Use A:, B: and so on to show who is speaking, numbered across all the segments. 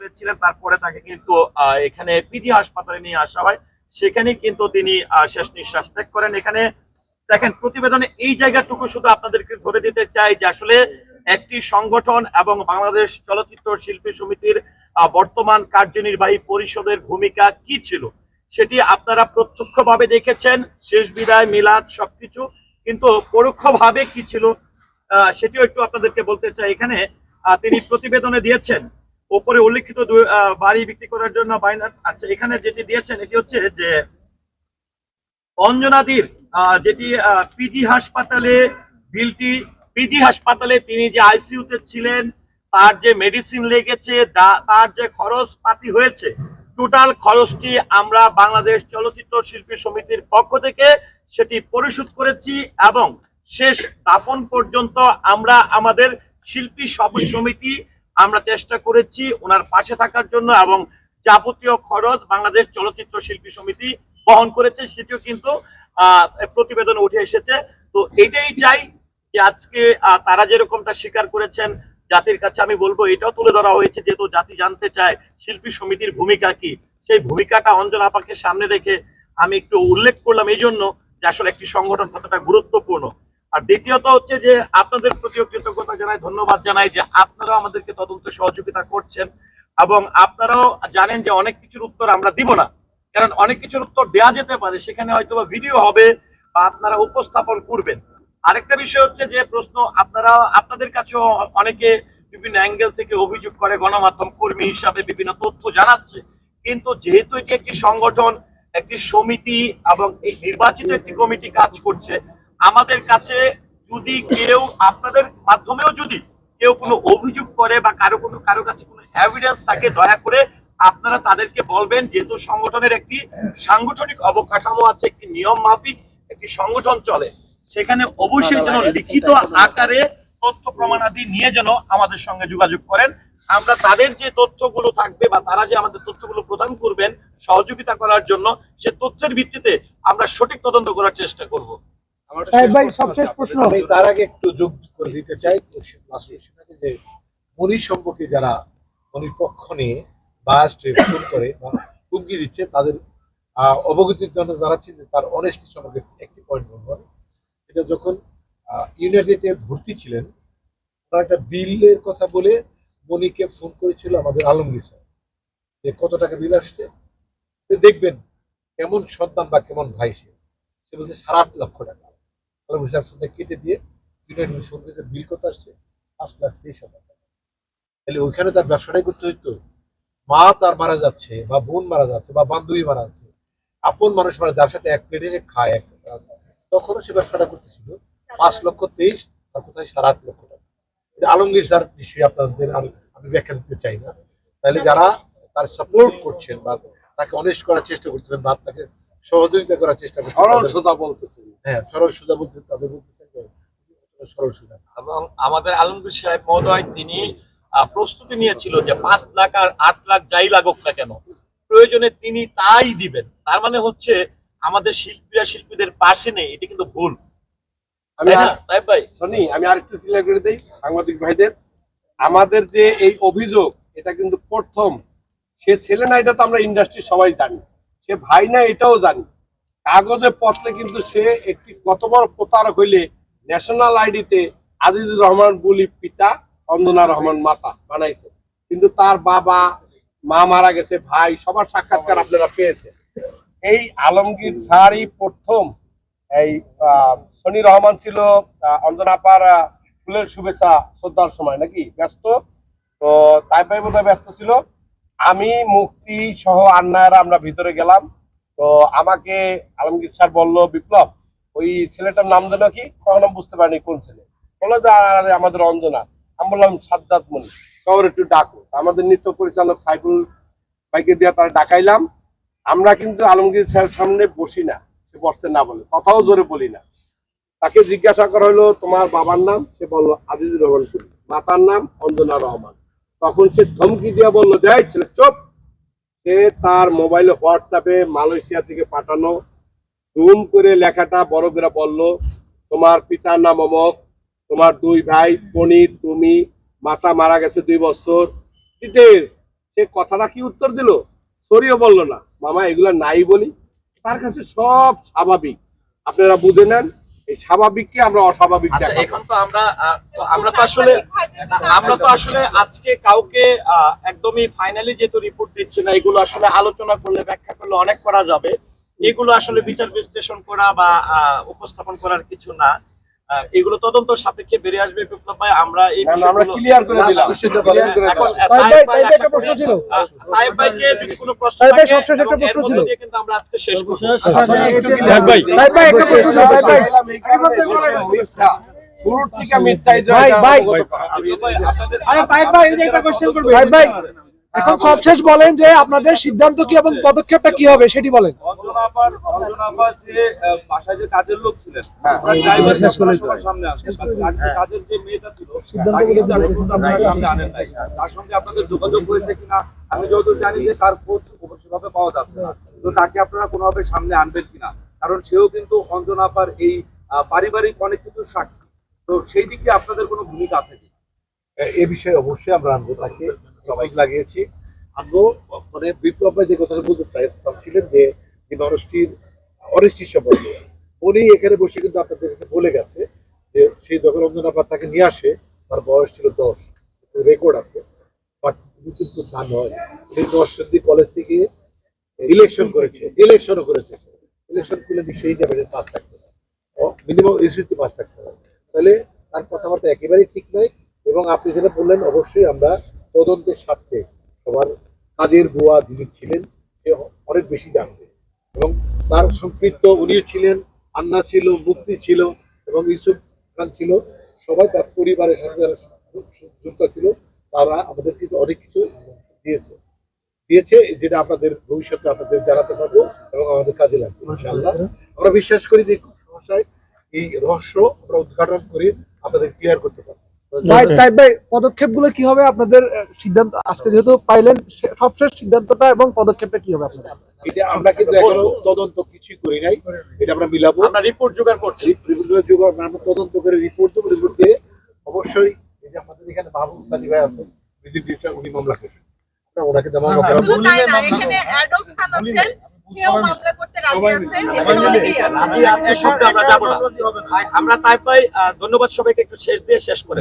A: পেরেছিলেন, তারপরে তাকে কিন্তু এখানে পিজি হাসপাতালে নিয়ে আসা হয়। সেখানে কিন্তু তিনি শেষ নিঃশ্বাস ত্যাগ করেন। এখানে দেখেন প্রতিবেদনে এই জায়গাটুকু শুধু আপনাদেরকে ধরে দিতে চাই যে আসলে একটি সংগঠন এবং বাংলাদেশ চলচ্চিত্র শিল্পী সমিতির বর্তমান কার্যনির্বাহী পরিষদের ভূমিকা কি ছিল সেটি আপনারা প্রত্যক্ষভাবে দেখেছেন, শেষ বিদায়, মিলাদ সবকিছু, কিন্তু পরোক্ষভাবে কি ছিল সেটিও একটু আপনাদেরকে বলতে চাই। এখানে তিনি প্রতিবেদনে দিয়েছেন উপরে উল্লেখিত বাড়ি বিক্রি করার জন্য বাইনা। আচ্ছা, এখানে যেটি দিয়েছেন এটি হচ্ছে যে অঞ্জনাদির যেটি পিজি হাসপাতালে বিলটি, পিজি হাসপাতালে তিনি যে আইসিইউতে ছিলেন, তার যে মেডিসিন লেগেছে, তার যে খরচ পাতি হয়েছে, টোটাল খরচটি আমরা বাংলাদেশ চলচ্চিত্র শিল্পী সমিতির পক্ষ থেকে সেটি পরিশোধ করেছি এবং শেষ দাফন পর্যন্ত আমরা আমাদের শিল্পী সমিতি আমরা চেষ্টা করেছি ওনার পাশে থাকার জন্য এবং যাবতীয় খরচ বাংলাদেশ চলচ্চিত্র শিল্পী সমিতি বহন করেছে, সেটিও কিন্তু প্রতিবেদনে উঠে এসেছে। তো এটাই চাই যে আজকে তারা যেরকমটা স্বীকার করেছেন, জাতির কাছে আমি বলবো এটাও তুলে ধরা হয়েছে, যেহেতু জাতি জানতে চায় শিল্পী সমিতির ভূমিকা কি, সেই ভূমিকাটা অঞ্জন আপাকে সামনে রেখে আমি একটু উল্লেখ করলাম এই জন্য যে আসলে একটি সংগঠন কতটা গুরুত্বপূর্ণ। আর দ্বিতীয়ত হচ্ছে যে আপনাদের প্রতিও কৃতজ্ঞতা জানাই, ধন্যবাদ জানাই যে আপনারাও আমাদেরকে তদন্তে সহযোগিতা করছেন এবং আপনারাও জানেন যে অনেক কিছুর উত্তর আমরা দিব না, কারণ অনেক কিছুর উত্তর দেওয়া যেতে পারে, সেখানে হয়তো ভিডিও হবে বা আপনারা উপস্থাপন করবেন। আরেকটা বিষয় হচ্ছে যে প্রশ্ন আপনারা আপনাদের কাছেও অনেকে বিভিন্ন অ্যাঙ্গেল থেকে অভিযোগ করে, গণমাধ্যম কর্মী হিসাবে বিভিন্ন তথ্য জানাচ্ছে, কিন্তু যেহেতু এটি একটি সংগঠন, একটি সমিতি এবং এই নির্বাচিত একটি কমিটি কাজ করছে, আমাদের কাছে যদি কেউ আপনাদের মাধ্যমেও যদি কেউ কোনো অভিযোগ করে বা কারো কাছে কোনো এভিডেন্স থাকে, দয়া করে আপনারা তাদেরকে বলবেন, যেহেতু সংগঠনের একটি সাংগঠনিক অবকাঠামো আছে, একটি নিয়ম মাফিক একটি সংগঠন চলে, সেখানে অবশ্যই যেন লিখিত আকারে তথ্য প্রমাণাদি নিয়ে যেন আমাদের সঙ্গে যোগাযোগ করেন। আমরা তাদের যে তথ্যগুলো থাকবে বা তারা যে আমাদের তথ্যগুলো প্রদান করবেন সহযোগিতা করার জন্য, সে তথ্যের ভিত্তিতে আমরা সঠিক তদন্ত করার চেষ্টা করব।
B: আমি তার আগে একটু যোগ করে দিতে চাই যে মনির সম্পর্কে যারা মনির পক্ষ নিয়ে বাস ট্রিট করে বা হুমকি দিচ্ছে, তাদের অবগতির জন্য জানাচ্ছি যে তার অনেস্টি সম্পর্কে একটি পয়েন্ট বলবো। এটা যখন ইউনাইটেডে ভর্তি ছিলেন, তারা একটা বিলের কথা বলে মনিকে ফোন করেছিল আমাদের আলমগীর স্যার, যে কত টাকা বিল আসছে, দেখবেন কেমন সন্তান বা কেমন ভাই সে বলছে 8.5 লক্ষ টাকা। আলমগীর স্যার ফোনটা কেটে দিয়ে ইউনাইটেড ফোন করে বিল কত আসছে, 5,23,000 টাকা। তাহলে ওইখানে তার ব্যবসাটাই করতে হইতো। মা তার মারা যাচ্ছে বা বোন মারা যাচ্ছে বা বান্ধবী মারা যাচ্ছে, আপন মানুষ মারা, যার সাথে এক প্লেটে খায়, তখনও সে ব্যবসাটা করতেছিল। 5,23,000 আর কোথায় 8.5 লক্ষ টাকা। এটা আলমগীর স্যার নিশ্চয়ই আপনাদের আমি ব্যাখ্যা দিতে চাই না। তাহলে যারা তার সাপোর্ট করছেন বা তাকে অনেস্ট করার চেষ্টা করতেছেন বা তাকে সহযোগিতা করার চেষ্টা করছেন, সরল সোজা বলতেছেন, হ্যাঁ সরল সোজা বলতে তাদের বলতেছেন সরল সোজা।
A: এবং আমাদের আলমগীর সাহেব মহোদয় তিনি প্রস্তুতি নিয়েছিল যে 5 লাখ আর 8 লাখ যাই লাগুক না কেন, প্রয়োজনে তিনি তাই দিবেন। তার মানে হচ্ছে আমাদের শিল্পীরা শিল্পীদের পাশে নেই, এটা কিন্তু ভুল।
C: আমি আর একটু ক্লিয়ার করে দিই সাংবাদিক ভাইদের, আমাদের যে এই অভিযোগ এটা কিন্তু প্রথম, সে ছেলে না এটা তো আমরা ইন্ডাস্ট্রি সবাই জানি, সে ভাই না এটাও জানি। কাগজে পত্রে কিন্তু সে একটি কত বড় প্রতারক হইলে ন্যাশনাল আইডিতে আজিজুর রহমান বুলি পিতা, অঞ্জনা রহমান মাতা বানাইছে, কিন্তু তার বাবা মা মারা গেছে, ভাই সবার সাক্ষাৎকার আপনারা পেয়েছেন। এই আলমগীর স্যারই প্রথম, এই সনি রহমান ছিল অঞ্জনা আপার ফুলের শুভেচ্ছা শ্রদ্ধার সময় নাকি ব্যস্ত, তো তাই ভাই বোধহয় ব্যস্ত ছিল। আমি মুক্তি সহ আন্নায়রা আমরা ভিতরে গেলাম, তো আমাকে আলমগীর স্যার বললো, বিপ্লব ওই ছেলেটার নাম যেন কি, কখনো বুঝতে পারিনি কোন ছেলে, বললো যে আমাদের অঞ্জনা। আমি বললাম সাজ্জাদ মনি, শহর একটু ডাকো। আমাদের নৃত্য পরিচালক সাইফুল ভাইকে দিয়ে তারা ডাকাইলাম। আমরা কিন্তু আলমগীর স্যারের সামনে বসি না, সে বসতে না বলে, কথাও জোরে বলি না। তাকে জিজ্ঞাসা করা হলো তোমার বাবার নাম, সে বললো আজিজুর রহমান পুরি, মাতার নাম অঞ্জনা রহমান। তখন সে ধমকি দিয়ে বললো, যাই ছেলে চুপ। সে তার মোবাইলে হোয়াটসঅ্যাপে মালয়েশিয়া থেকে পাঠানো জুম করে লেখাটা বড় করে বললো, তোমার পিতার নাম অমক, তোমার 2 ভাই পনির, তুমি, মাতা মারা গেছে 2 বছর, ডিটেলস সে কথাটা কি উত্তর দিল, সরিও বললো না, মামা এগুলা নাই বলি। তার কাছে সব স্বাভাবিক, আপনারা বুঝে নেন। এই স্বাভাবিককে আমরা অস্বাভাবিক
A: আচ্ছা,
C: দেখাবো।
A: এখন তো আমরা তো আসলে আজকে কাউকে একদমই ফাইনালি যেহেতু রিপোর্ট দিচ্ছে না, এগুলো আসলে আলোচনা করলে ব্যাখ্যা করলে অনেক করা যাবে। এগুলো আসলে বিচার বিশ্লেষণ করা বা উপস্থাপন করার কিছু না। এগুলো তদন্ত সাপেক্ষে বেরিয়ে আসবে। বিপ্লব ভাই, আমরা এই
C: আমরা ক্লিয়ার করে দিলাম।
A: এখন তাইব ভাইকে যদি কোনো প্রশ্ন থাকে, এবং এর মধ্যে দিয়ে কিন্তু আমরা আজকে শেষ করব।
C: শুরুর থেকে মিথ্যা
D: এখন সবশেষ বলেন যে আপনাদের সিদ্ধান্ত কি এবং পদক্ষেপটা কি হবে সেটি বলেন।
E: অঞ্জনাপার যে বাসায় যে কাজের লোক ছিলেন, সামনে আসে কাজের যে মেয়েটা ছিল তাকে কিন্তু আপনারা সামনে আনেন নাই। তার সঙ্গে আপনাদের যোগাযোগ হয়েছে কিনা আমি যতদূর জানি যে তার খোঁজ সেভাবে পাওয়া যাচ্ছে না। তো তাকে আপনারা কোনোভাবে সামনে আনবেন কিনা, কারণ সেও কিন্তু অঞ্জনাপার এই পারিবারিক অনেক কিছু সাক্ষী। তো সেই দিকে আপনাদের কোনো ভূমিকা আছে কি?
B: এ বিষয়ে অবশ্যই আমরা আনবো, তাকে সবাই লাগিয়েছি আনবো। মানে বিপ্লব ভাই যে কথাটা বলতে চাচ্ছিলেন যে এই মানুষটির অনিশ্চিত সম্পর্ক, উনি এখানে বসে কিন্তু আপনাদের কাছে বলে গেছে যে সেই যখন অঞ্জনাপার তাকে নিয়ে আসে তার বয়স ছিল 10, রেকর্ড আছে। বাট কিন্তু তা নয়, উনি 10 কলেজ থেকে ইলেকশনও করেছে। ইলেকশন করলে সেই যাবে 5 থাকতে হবে, মিনিমাম এসএসসি 5 থাকতে হবে। তাহলে তার কথাবার্তা একেবারেই ঠিক নয়। এবং আপনি যেটা বললেন, অবশ্যই আমরা তদন্তের স্বার্থে সবার কাজের বুয়া যিনি ছিলেন সে অনেক বেশি জানবে, এবং তার সম্পৃক্ত উনিও ছিলেন, আন্না ছিল, মুক্তি ছিল এবং ইউসুফ খান ছিল, সবাই তার পরিবারের সাথে যারা যুক্ত ছিল তারা আমাদের কিন্তু অনেক কিছু দিয়েছে যেটা আপনাদের ভবিষ্যতে আপনাদের জানাতে পারবো এবং আমাদের কাজে লাগবে ইনশাআল্লাহ। আমরা বিশ্বাস করি যে খুব সহসায় এই রহস্য আমরা উদ্ঘাটন করে আপনাদের ক্লিয়ার করতে পারবো।
D: তাই ভাই, পদক্ষেপগুলো কি হবে আপনাদের সিদ্ধান্ত আজকে যেহেতু পাইলেন, সবশেষ সিদ্ধান্তটা এবং পদক্ষেপটা কি হবে আপনাদের?
B: এটা আমরা কিন্তু এখনো তদন্ত কিছুই করি নাই, এটা আমরা মিলাবো।
A: আমরা রিপোর্ট জোগাড় করছি,
B: আমরা তদন্ত করে রিপোর্ট দেবো। রিপোর্ট দিয়ে অবশ্যই এই যে আমাদের এখানে মাহবুব সানি ভাই আছেন, মিউজিক ডিরেক্টর, উনি মামলা করেছেন, আমরা ওনাকে দেওয়া
F: শুধু তাই না, এখানে অ্যাডক খান আছেন, সেও মামলা করতে রাজি আছে, এখানে অনেকেই আছে।
A: শব্দে আমরা যাবো না। আমরা তাইব ভাই, ধন্যবাদ সবাইকে। একটু শেষ করে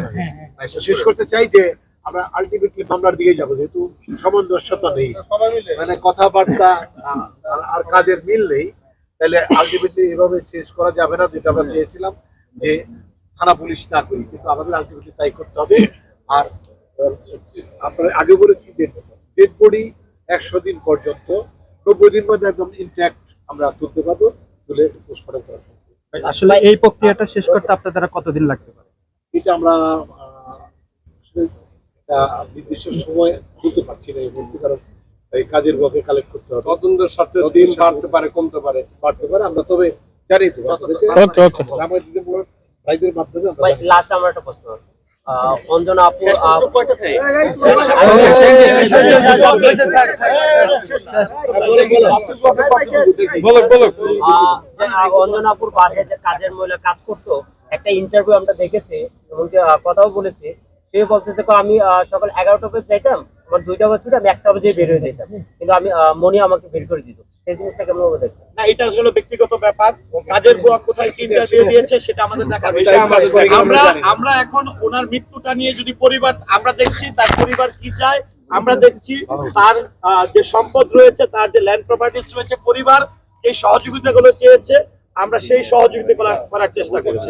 B: শেষ করতে চাই যে আমরা আলটিমেটলি মামলার দিকে যাবো, যেহেতু সামঞ্জস্যতা নেই, মানে কথাবার্তা আর কাজের মিল নেই, তাহলে আলটিমেটলি এভাবে শেষ করা যাবে না। যেটা আমরা চেয়েছিলাম যে থানা পুলিশ না করি, কিন্তু আমাদের আলটিমেটলি তাই করতে হবে। আর আপনার আগে বলেছি যে ডেড বডি 100 দিন পর্যন্ত, 90 দিন মধ্যে একদম ইনট্যাক্ট আমরা তুলতে পারবো, তুলে পোস্টমর্টম করা।
D: আসলে এই প্রক্রিয়াটা শেষ করতে আপনার দ্বারা কতদিন লাগতে পারে?
B: এটা আমরা নির্দিষ্ট সময় বলতে পারছি না এই মুহূর্তে, কারণ এই কাজের বকে কালেক্ট করতে হবে।
C: তদন্তের সাথে দিন বাড়তে পারে, কমতে পারে।
B: আমরা তবে জানি তো আমাদের ভাইদের মাধ্যমে আমরা
G: লাস্ট আমার একটা প্রশ্ন আছে। অঞ্জনা আপু অঞ্জনা আপুর পাশে যে কাজের মহিলা কাজ করতো, একটা ইন্টারভিউ আমরা দেখেছি, এমনকি কথাও বলেছি। সে বলতেছে আমি সকাল 11টা বাজে যাইতাম, আমার 2টা বাজে আমি 1টা বাজে বের হয়ে যেতাম, কিন্তু আমি মনি আমাকে বের করে দিত। সেই জিনিসটা কেমন হবে দেখবেন
A: না, এটা আসলে ব্যক্তিগত ব্যাপার। কাজের বুয়া কোথায় কি ইন্টারভিউ দিয়েছে সেটা আমাদের দেখার বিষয়। আমরা এখন ওনার মৃত্যুটা নিয়ে যদি পরিবার, আমরা দেখছি তার পরিবার কি চায়, আমরা দেখছি তার যে সম্পদ রয়েছে, তার যে ল্যান্ড প্রপার্টিস রয়েছে, পরিবার এই সহযোগিতাগুলো চেয়েছে, আমরা সেই সহযোগিতা করার চেষ্টা করছি।